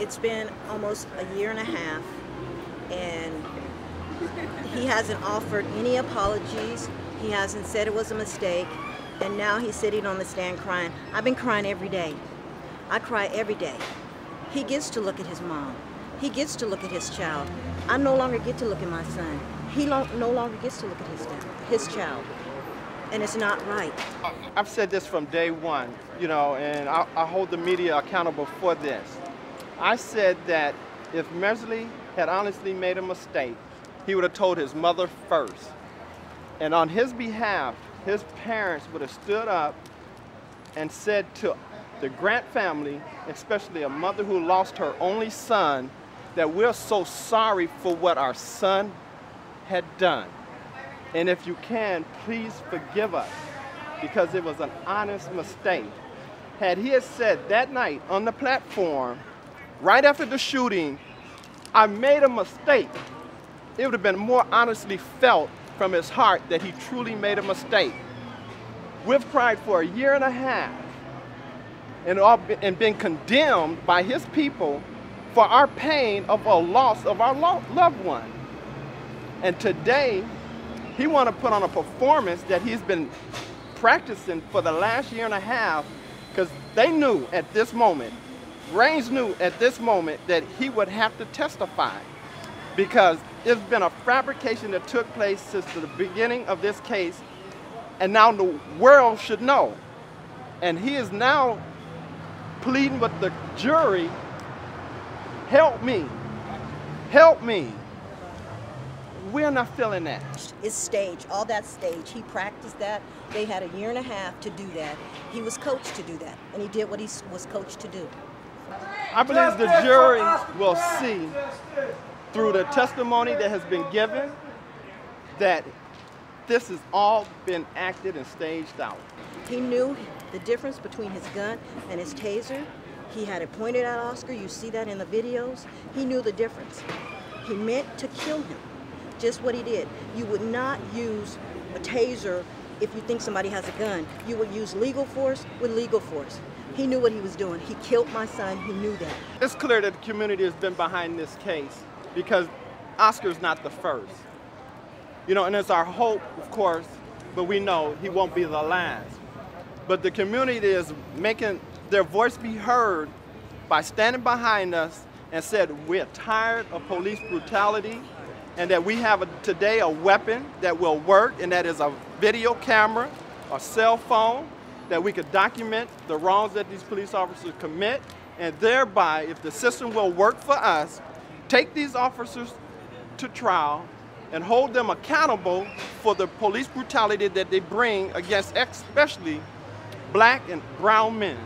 It's been almost a year and a half, and he hasn't offered any apologies. He hasn't said it was a mistake, and now he's sitting on the stand crying. I've been crying every day. I cry every day. He gets to look at his mom. He gets to look at his child. I no longer get to look at my son. He no longer gets to look at his child. And it's not right. I've said this from day one, you know, and I hold the media accountable for this. I said that if Mehserle had honestly made a mistake, he would have told his mother first. And on his behalf, his parents would have stood up and said to the Grant family, especially a mother who lost her only son, that we're so sorry for what our son had done. And if you can, please forgive us, because it was an honest mistake. Had he said that night on the platform, right after the shooting, I made a mistake, it would have been more honestly felt from his heart that he truly made a mistake. We've cried for a year and a half and been condemned by his people for our pain of a loss of our loved one. And today, he want to put on a performance that he's been practicing for the last year and a half, because they knew at this moment, Reigns knew at this moment that he would have to testify, because it's been a fabrication that took place since the beginning of this case, and now the world should know. And he is now pleading with the jury, help me, help me. We're not feeling that. It's staged, all that stage. He practiced that. They had a year and a half to do that. He was coached to do that, and he did what he was coached to do. I believe the jury will see through the testimony that has been given that this has all been acted and staged out. He knew the difference between his gun and his taser. He had it pointed at Oscar. You see that in the videos. He knew the difference. He meant to kill him. Just what he did. You would not use a taser if you think somebody has a gun. You would use legal force with legal force. He knew what he was doing. He killed my son. He knew that. It's clear that the community has been behind this case, because Oscar's not the first. You know, and it's our hope, of course, but we know he won't be the last. But the community is making their voice be heard by standing behind us and said, we're tired of police brutality, and that we have today a weapon that will work, and that is a video camera, a cell phone, that we could document the wrongs that these police officers commit, and thereby, if the system will work for us, take these officers to trial and hold them accountable for the police brutality that they bring against especially black and brown men.